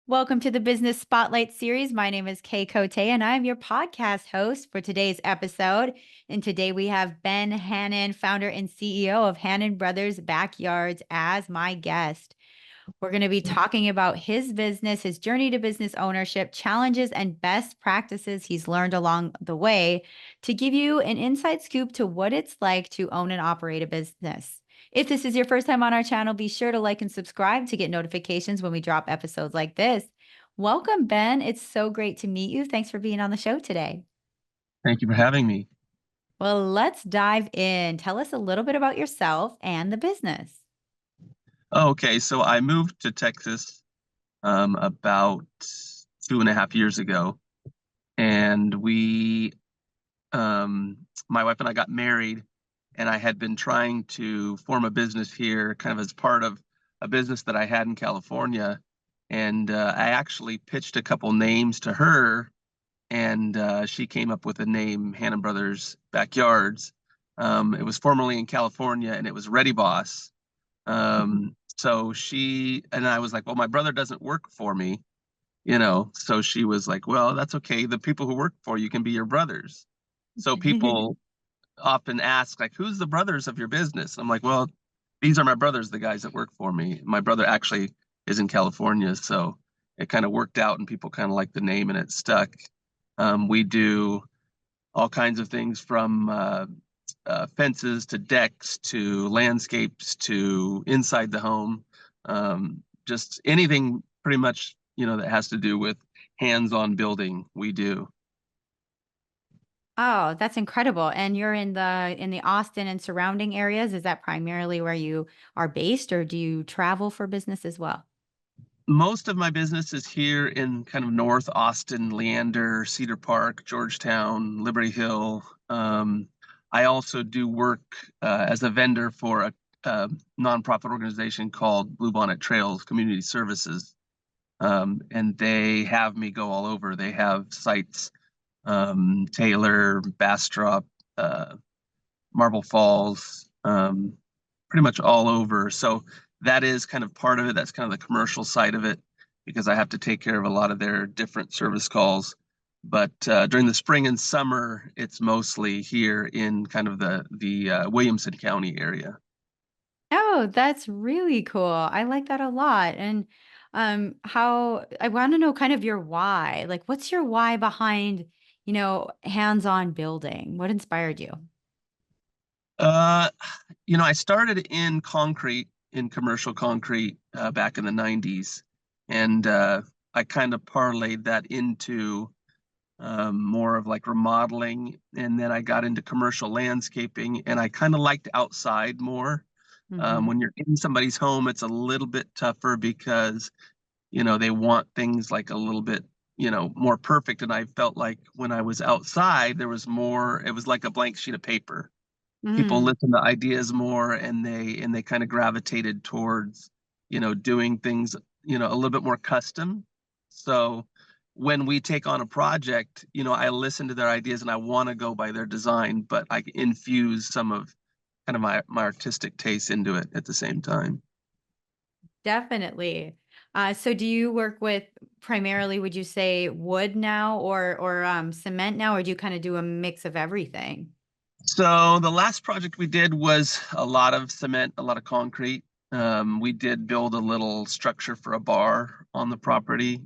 Welcome to the Business Spotlight series. My name is Kay Cote, and I'm your podcast host for today's episode. And today we have Ben Hannan, founder and CEO of Hannan Brothers Backyards, as my guest. We're going to be talking about his business, his journey to business ownership, challenges, and best practices he's learned along the way to give you an inside scoop to what it's like to own and operate a business. If this is your first time on our channel, be sure to like and subscribe to get notifications when we drop episodes like this. Welcome, Ben. It's so great to meet you. Thanks for being on the show today. Thank you for having me. Well, let's dive in. Tell us a little bit about yourself and the business. Okay, so I moved to Texas about 2.5 years ago, and my wife and I got married, and I had been trying to form a business here, kind of as part of a business that I had in California, and I actually pitched a couple names to her, and she came up with the name Hannan Brothers Backyards. It was formerly in California, and it was Ready Boss. So she and I was like, well, my brother doesn't work for me, So she was like, well, that's okay. The people who work for you can be your brothers. So people often ask, like, who's the brothers of your business? I'm like, well, these are my brothers, the guys that work for me. My brother actually is in California, so it kind of worked out, and people kind of like the name, and it stuck. We do all kinds of things from fences to decks to landscapes to inside the home, just anything pretty much, that has to do with hands-on building, we do. Oh, that's incredible. And you're in the Austin and surrounding areas. Is that primarily where you are based, or do you travel for business as well? Most of my business is here in kind of North Austin, Leander, Cedar Park, Georgetown, Liberty Hill. I also do work as a vendor for a nonprofit organization called Bluebonnet Trails Community Services. And they have me go all over. They have sites, Taylor, Bastrop, Marble Falls, pretty much all over. So that is kind of part of it. That's kind of the commercial side of it, because I have to take care of a lot of their different service calls. But during the spring and summer, it's mostly here in kind of the Williamson County area. Oh, that's really cool. I like that a lot. And how I want to know kind of your why. Like, what's your why behind, hands-on building? What inspired you? Uh, I started in concrete, in commercial concrete, back in the 90s, and I kind of parlayed that into more of like remodeling. And then I got into commercial landscaping, and I kind of liked outside more. Hmm. When you're in somebody's home, it's a little bit tougher because, they want things like a little bit, more perfect. And I felt like when I was outside, there was more, it was like a blank sheet of paper. People Mm. listen to ideas more, and they kind of gravitated towards, doing things, a little bit more custom. So when we take on a project, I listen to their ideas and I want to go by their design, but I infuse some of kind of my artistic taste into it at the same time. Definitely. So do you work with primarily, would you say wood now or cement now, or do you kind of do a mix of everything? So the last project we did was a lot of cement, a lot of concrete. We did build a little structure for a bar on the property.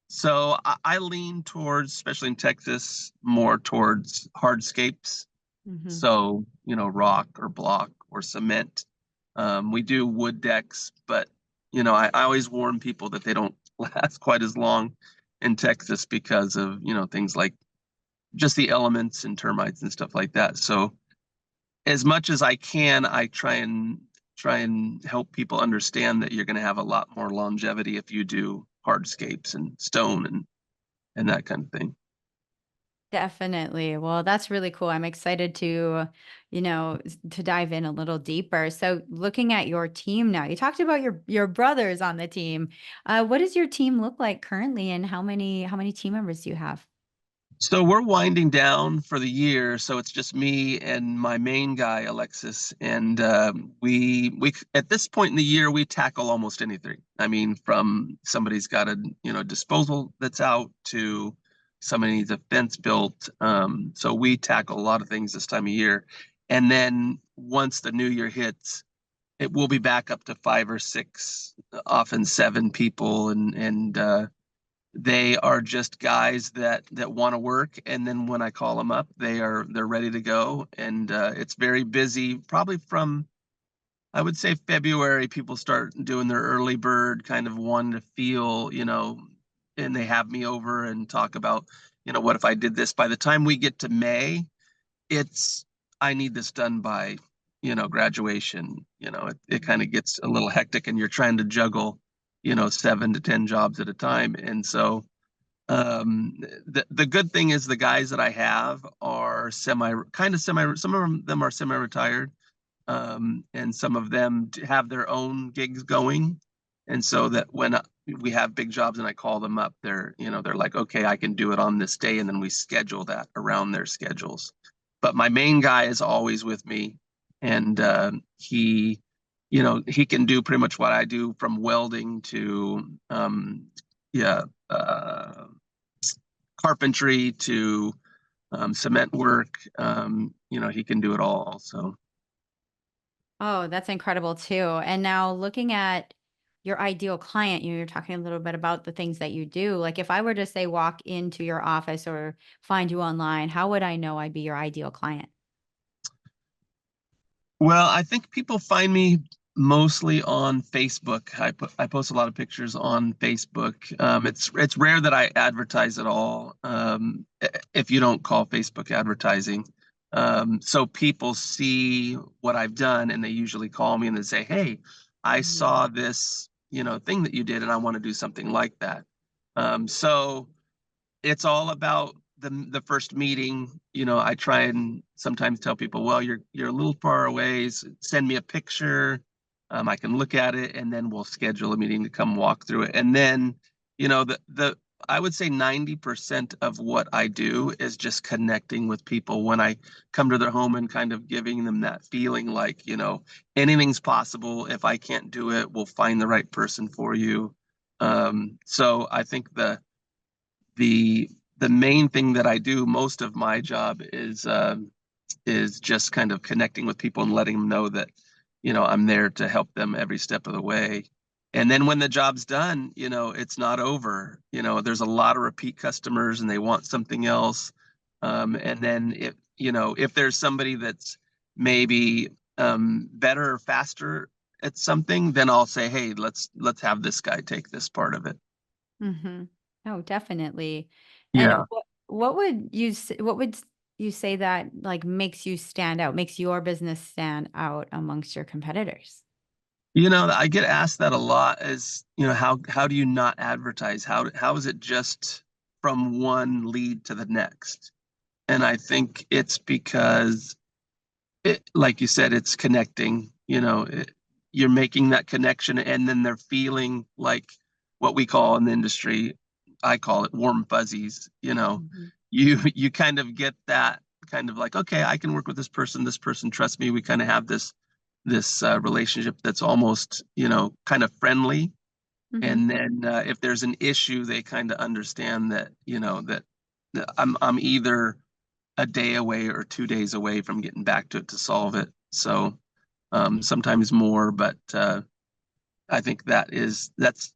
So I lean towards, especially in Texas, more towards hardscapes. Hmm. So, rock or block or cement. We do wood decks, but, I always warn people that they don't last quite as long in Texas because of, things like just the elements and termites and stuff like that. So as much as I can, I try and help people understand that you're going to have a lot more longevity if you do hardscapes and stone and that kind of thing. Definitely. Well, that's really cool. I'm excited to, to dive in a little deeper. So, looking at your team now, you talked about your brothers on the team. What does your team look like currently, and how many team members do you have? So we're winding down for the year, so it's just me and my main guy, Alexis, and we at this point in the year we tackle almost anything. I mean, from somebody's got a disposal that's out to somebody needs a fence built. So we tackle a lot of things this time of year, and then once the new year hits, it will be back up to five or six, often seven people, and they are just guys that want to work, and then when I call them up, they're ready to go, and it's very busy. Probably from, I would say, February, people start doing their early bird, kind of wanting to feel, and they have me over and talk about, what if I did this. By the time we get to May, it's I need this done by, graduation. It kind of gets a little hectic, and you're trying to juggle, 7 to 10 jobs at a time, and so the good thing is the guys that I have are semi, some of them are semi-retired, and some of them have their own gigs going, and so that when we have big jobs and I call them up, they're like, okay, I can do it on this day, and then we schedule that around their schedules. But my main guy is always with me, and he can do pretty much what I do, from welding to yeah, carpentry to cement work. He can do it all. So, Oh, that's incredible too. And now looking at your ideal client, you're talking a little bit about the things that you do. Like if I were to say walk into your office or find you online, how would I know I'd be your ideal client? well, I think people find me mostly on Facebook. I post a lot of pictures on Facebook. It's rare that I advertise at all. If you don't call Facebook advertising. So people see what I've done, and they usually call me and they say, "Hey, I Mhm. saw this, thing that you did, and I want to do something like that." So it's all about the first meeting. I try and sometimes tell people, well, you're a little far away. Send me a picture. I can look at it, and then we'll schedule a meeting to come walk through it. And then, the I would say 90% of what I do is just connecting with people when I come to their home and kind of giving them that feeling like, anything's possible. If I can't do it, we'll find the right person for you. So I think the the main thing that I do, most of my job is just kind of connecting with people and letting them know that, I'm there to help them every step of the way. And then when the job's done, it's not over. There's a lot of repeat customers and they want something else. And then if there's somebody that's maybe better or faster at something, then I'll say, hey, let's have this guy take this part of it. Mhm. Oh, definitely. And Yeah. what would you say that like makes you stand out, makes your business stand out amongst your competitors? I get asked that a lot, is, how do you not advertise? How is it just from one lead to the next? And I think it's because like you said, it's connecting, you're making that connection, and then they're feeling like what we call in the industry, I call it warm fuzzies. Mhm. You kind of get that kind of like, okay, I can work with this person trusts me. We kind of have this relationship that's almost, kind of friendly. Mhm. And then if there's an issue, they kind of understand that, that I'm either a day away or 2 days away from getting back to it to solve it. So sometimes more, but I think that's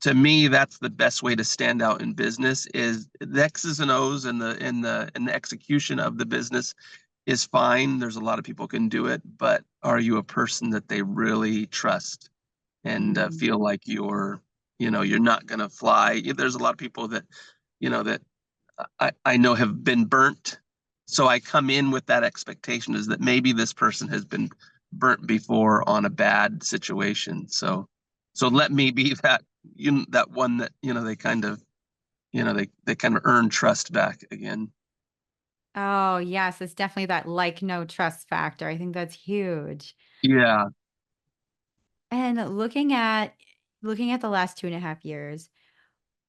to me, that's the best way to stand out in business, is the X's and O's, and the execution of the business is fine. There's a lot of people can do it, but are you a person that they really trust and Mhm. feel like you're not going to fly? There's a lot of people that I know have been burnt. So I come in with that expectation, is that maybe this person has been burnt before on a bad situation. So let me be that one that, they kind of earn trust back again. Oh, yes, it's definitely that like no trust factor. I think that's huge. Yeah. And looking at the last 2.5 years,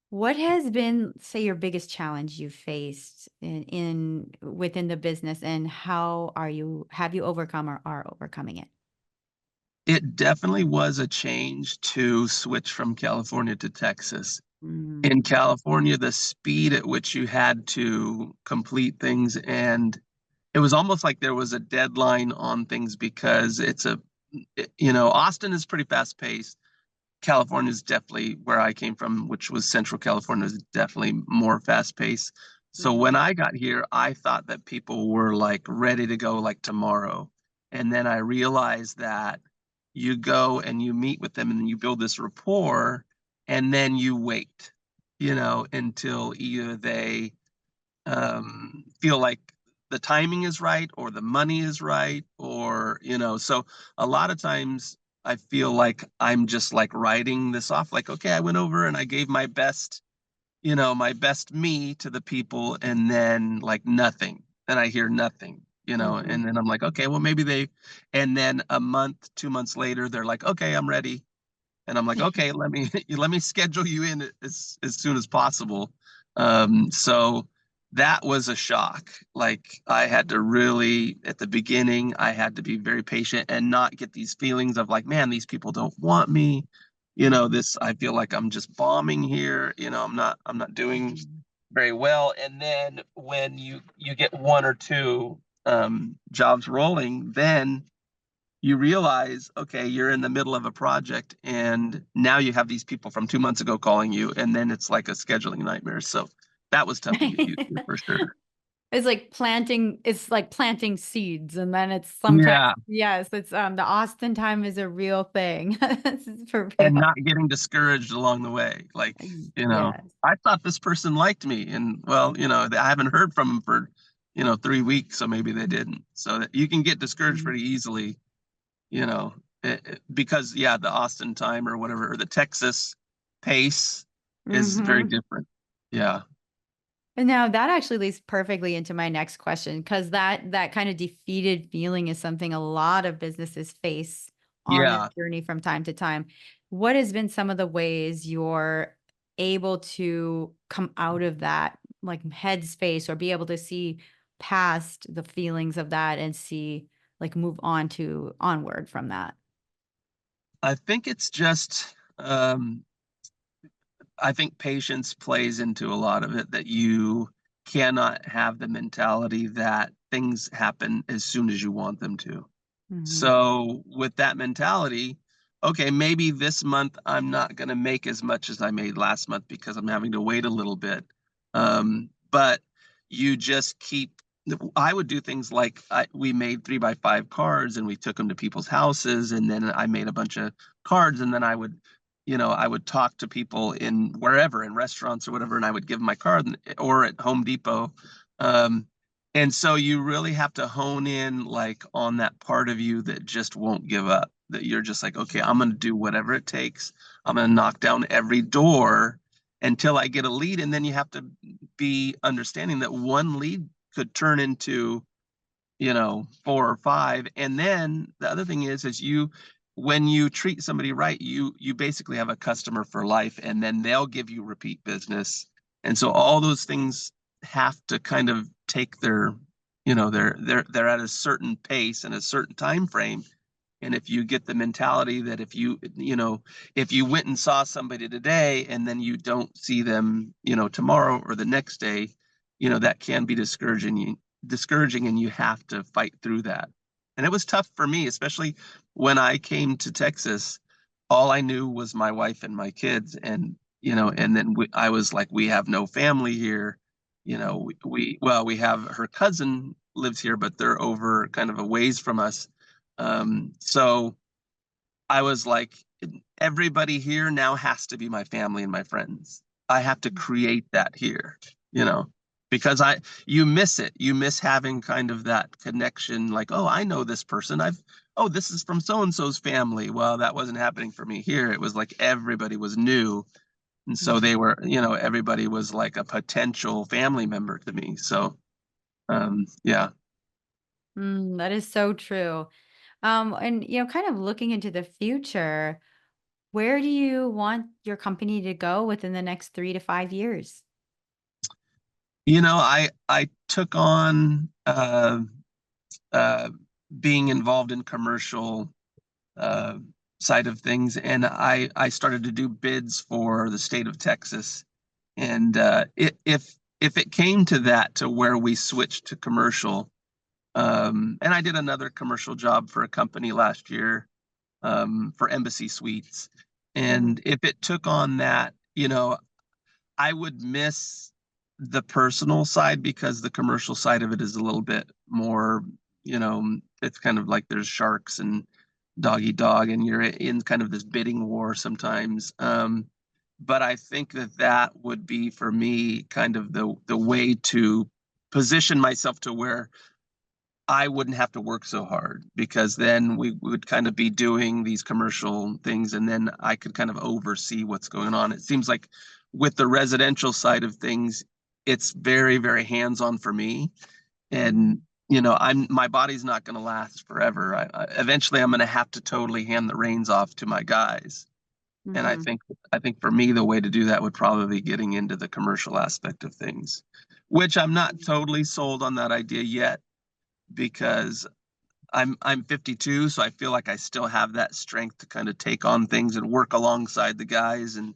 What has been, say, your biggest challenge you've faced in within the business, and how are you have you overcome or are overcoming it? It definitely was a change to switch from California to Texas. Mm, In California, the speed at which you had to complete things, and it was almost like there was a deadline on things because Austin is pretty fast paced. California is definitely where I came from, which was Central California, is definitely more fast paced. So when mhm, I got here, I thought that people were like ready to go like tomorrow. And then I realized that you go and you meet with them and then you build this rapport and then you wait, until either they feel like the timing is right or the money is right so a lot of times I feel like I'm just like writing this off like okay, I went over and I gave my best me to the people and then like nothing, and I hear nothing, mhm. and then I'm like okay, well maybe they, and then a month 2 months later they're like okay, I'm ready, and I'm like, okay, let me let me schedule you in as soon as possible. So that was a shock. Like I had to really, at the beginning, I had to be very patient and not get these feelings of like, man, these people don't want me. Mhm, This I feel like I'm just bombing here. I'm not doing mhm. very well. And then when you get one or two jobs rolling, then you realize, okay, you're in the middle of a project and now you have these people from 2 months ago calling you, and then it's like a scheduling nightmare. So that was tough to get used to for sure. It's like planting seeds, and then it's sometimes Yeah. yes, it's, the Austin time is a real thing. This is for And real. not getting discouraged along the way. Like, Yes. I thought this person liked me. And well, I haven't heard from them for, 3 weeks. So maybe they didn't. So that you can get discouraged Mhm, pretty easily, because, yeah, the Austin time or whatever, or the Texas pace is very mhm. different. Yeah. And now that actually leads perfectly into my next question, because that kind of defeated feeling is something a lot of businesses face on this Yeah. journey from time to time. What has been some of the ways you're able to come out of that like headspace, or be able to see past the feelings of that and see like move on to onward from that? I think it's just, I think patience plays into a lot of it, that you cannot have the mentality that things happen as soon as you want them to. Mhm, So with that mentality, okay, maybe this month I'm not going to make as much as I made last month because I'm having to wait a little bit. But you just keep. I would do things like we made 3x5 cards and we took them to people's houses, and then I made a bunch of cards, and then I would talk to people in wherever, in restaurants or whatever, and I would give them my card, or at Home Depot. Um, and so you really have to hone in like on that part of you that just won't give up, that you're just like, okay, I'm going to do whatever it takes. I'm going to knock down every door until I get a lead. And then you have to be understanding that one lead could turn into, four or five. And then the other thing is when you treat somebody right, you basically have a customer for life, and then they'll give you repeat business. And so all those things have to kind of take they're at a certain pace and a certain time frame. And if you get the mentality that if you went and saw somebody today and then you don't see them, tomorrow or the next day, that can be discouraging, and you have to fight through that. And it was tough for me, especially when I came to Texas. All I knew was my wife and my kids, and then I was like, we have no family here. We have her cousin lives here, but they're over kind of a ways from us. So I was like, everybody here now has to be my family and my friends. I have to create that here, you know, because you miss it. You miss having kind of that connection, like, oh, I know this person. Oh, this is from so and so's family. Well, that wasn't happening for me here. It was like everybody was new. And so mhm. everybody was like a potential family member to me. So, yeah. That is so true. And kind of looking into the future, Where do you want your company to go within the next 3 to 5 years? I took on uh, being involved in commercial uh, side of things, and I started to do bids for the state of Texas. And if it came to that, to where we switched to commercial, and I did another commercial job for a company last year, for Embassy Suites. Mhm. And if it took on that, I would miss the personal side, because the commercial side of it is a little bit more, it's kind of like there's sharks and dog eat dog, and you're in kind of this bidding war sometimes. But I think that that would be for me kind of the way to position myself to where I wouldn't have to work so hard, because then we would kind of be doing these commercial things, and then I could kind of oversee what's going on. It seems like with the residential side of things, it's very, very hands-on for me. Mhm. And my body's not going to last forever. Eventually I'm going to have to totally hand the reins off to my guys. And I Mhm. think I think for me, the way to do that would probably be getting into the commercial aspect of things, which I'm not totally sold on that idea yet, because I'm 52, so I feel like I still have that strength to kind of take on things and work alongside the guys, and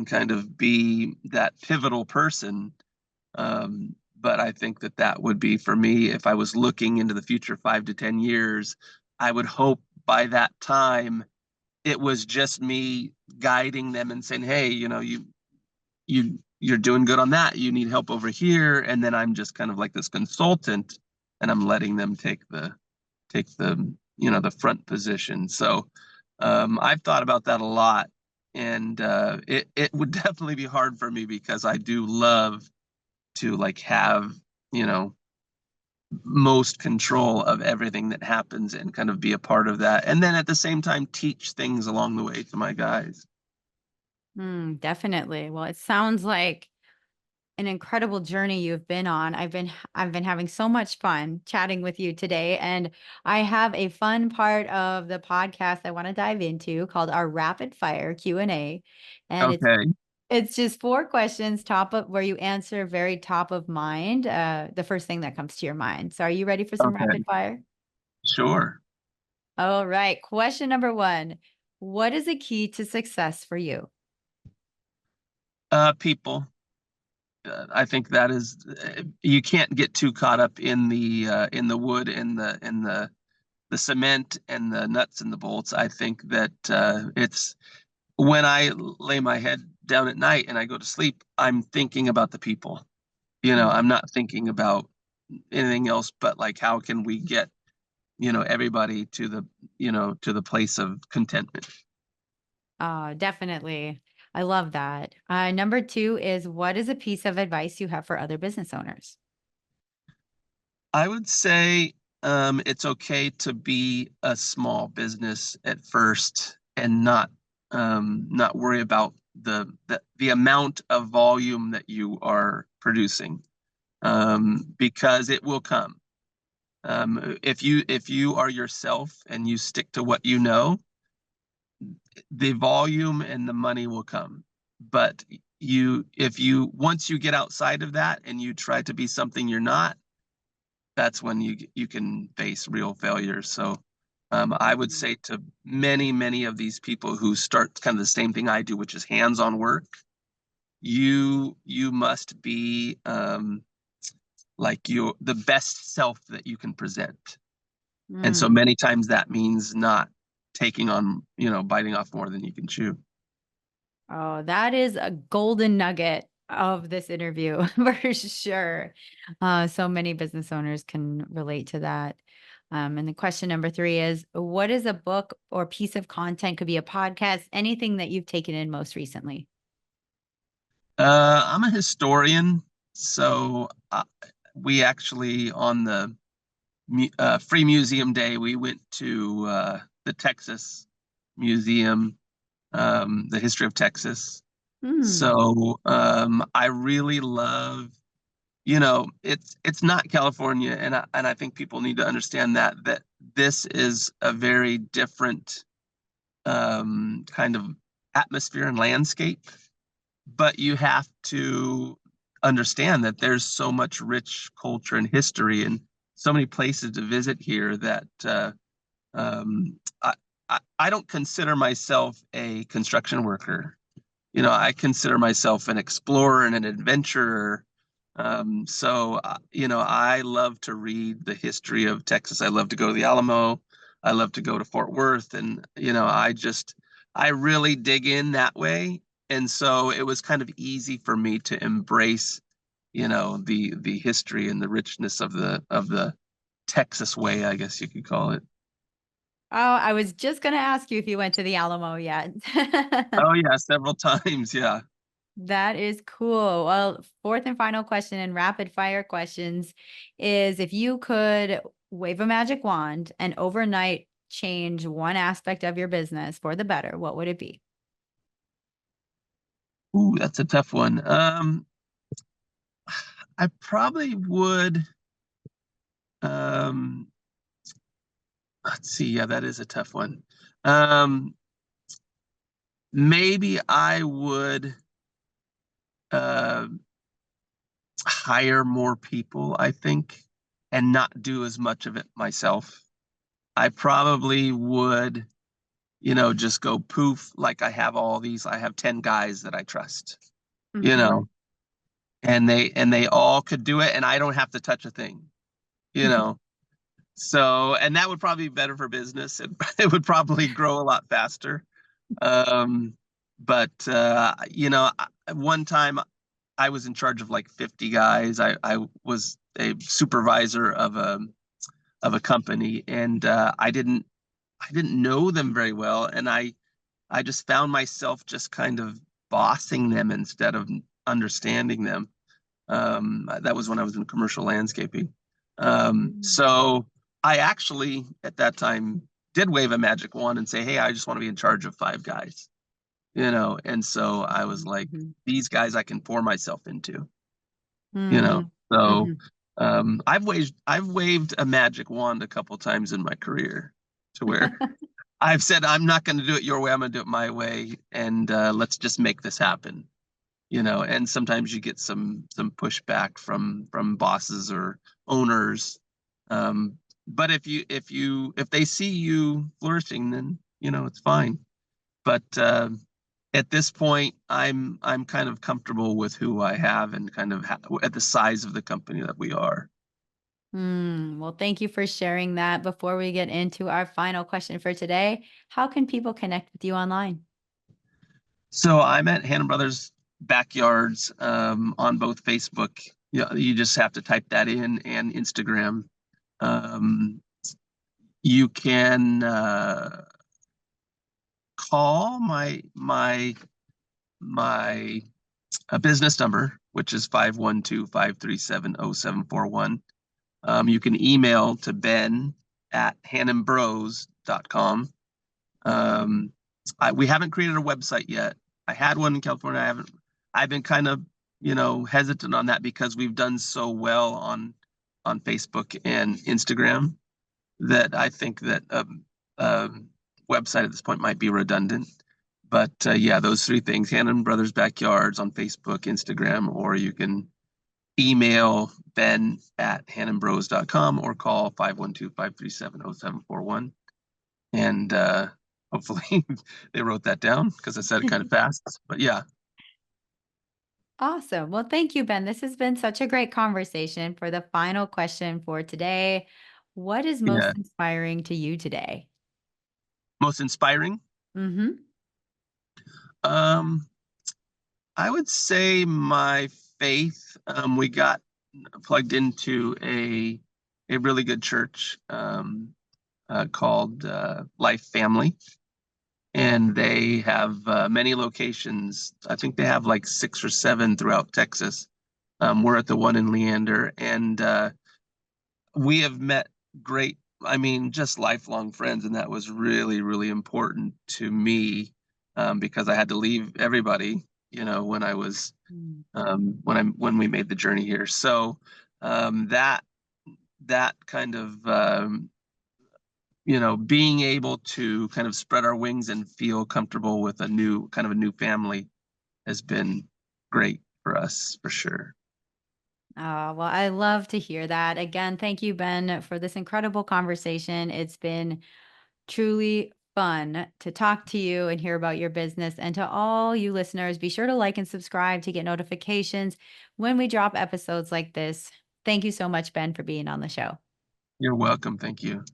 kind of be that pivotal person. But I think that that would be for me, if I was looking into the future 5 to 10 years. I would hope by that time it was just me guiding them and saying, "Hey, you're doing good on that. You need help over here," and then I'm just kind of like this consultant, and I'm letting them take the front position. So I've thought about that a lot, and it would definitely be hard for me, because I do love to like have you know most control of everything that happens, and kind of be a part of that, and then at the same time teach things along the way to my guys. Mm, definitely. Well, it sounds like an incredible journey you've been on. I've been having so much fun chatting with you today, and I have a fun part of the podcast I want to dive into called our rapid fire Q&A, and Okay. it's just 4 questions top of where you answer very top of mind, the first thing that comes to your mind. So are you ready for some Okay. rapid fire? Sure. All right. Question number 1. What is a key to success for you? People. I think that is, you can't get too caught up in the wood and the cement and the nuts and the bolts. I think that it's when I lay my head down at night and I go to sleep, I'm thinking about the people. Mhm. I'm not thinking about anything else, but like, how can we get, everybody to the place of contentment. Definitely. I love that. Number 2 is what is a piece of advice you have for other business owners? I would say it's okay to be a small business at first, and not worry about the amount of volume that you are producing, because it will come. If you are yourself and you stick to what you know, the volume and the money will come. But if you once you get outside of that and you try to be something you're not, that's when you can face real failure. So I would Mhm. say to many of these people who start kind of the same thing I do, which is hands-on work, you must be like you the best self that you can present. And so Mm. many times that means not taking on, biting off more than you can chew. Oh, that is a golden nugget of this interview for sure. So many business owners can relate to that. And the question number 3 is what is a book or piece of content, could be a podcast, anything that you've taken in most recently? I'm a historian, so we actually, on the Free Museum Day, we went to the Texas Museum, the history of Texas. Hmm. So I really love, it's not California, and I think people need to understand that this is a very different kind of atmosphere and landscape, but you have to understand that there's so much rich culture and history and so many places to visit here that um, I, I don't consider myself a construction worker. I consider myself an explorer and an adventurer. I love to read the history of Texas. I love to go to the Alamo. I love to go to Fort Worth. And, I really dig in that way. And so it was kind of easy for me to embrace, the history and the richness of the Texas way, I guess you could call it. Oh, I was just going to ask you if you went to the Alamo yet. Oh yeah, several times. Yeah. That is cool. Well, fourth and final question and rapid fire questions is if you could wave a magic wand and overnight change one aspect of your business for the better, what would it be? Ooh, that's a tough one. I probably would. Um, let's see. Yeah, that is a tough one. Um, Maybe I would uh, hire more people, I think, and not do as much of it myself. I probably would, just go poof, like I have 10 guys that I trust, you Mm-hmm. know, and they all could do it, and I don't have to touch a thing, you know. So, and that would probably be better for business. It would probably grow a lot faster. Um, but one time I was in charge of like 50 guys. I was a supervisor of a company, and I didn't know them very well, and I just found myself just kind of bossing them instead of understanding them. That was when I was in commercial landscaping. So I actually at that time did wave a magic wand and say, "Hey, I just want to be in charge of 5 guys." And so I was like, Mm-hmm. these guys I can pour myself into, you know. Mm-hmm. So Mm-hmm. I've waved a magic wand a couple times in my career to where I've said I'm not going to do it your way, I'm going to do it my way, and let's just make this happen. And sometimes you get some pushback from bosses or owners. But if they see you flourishing, then it's fine. But at this point, I'm kind of comfortable with who I have and kind of at the size of the company that we are. Well, thank you for sharing that. Before we get into our final question for today, how can people connect with you online? So I'm at Hannan Brothers Backyards on both Facebook. You just have to type that in, and Instagram. Um, you can call my business number, which is 512-537-0741. You can email to ben@hannonbros.com. We haven't created a website yet. I had one in California. I've been kind of, hesitant on that because we've done so well on Facebook and Instagram that I think that a website at this point might be redundant. But yeah, those 3 things: Hannon Brothers Backyards on Facebook, Instagram, or you can email ben@hannonbros.com or call 512-537-0741. And hopefully they wrote that down because I said it kind of fast. But yeah, Awesome. Well, thank you, Ben. This has been such a great conversation. For the final question for today, what is most yeah. inspiring to you today? Most inspiring. Mm-hmm. Um, I would say my faith. We got plugged into a really good church called Life Family, and they have many locations. I think they have like 6 or 7 throughout Texas. We're at the one in Leander, and we have met great, I mean, just lifelong friends, and that was really, really important to me because I had to leave everybody, when I was when we made the journey here. So that kind of being able to kind of spread our wings and feel comfortable with a new family has been great for us for sure. Oh, well, I love to hear that. Again, thank you, Ben, for this incredible conversation. It's been truly fun to talk to you and hear about your business. And to all you listeners, be sure to like and subscribe to get notifications when we drop episodes like this. Thank you so much, Ben, for being on the show. You're welcome. Thank you.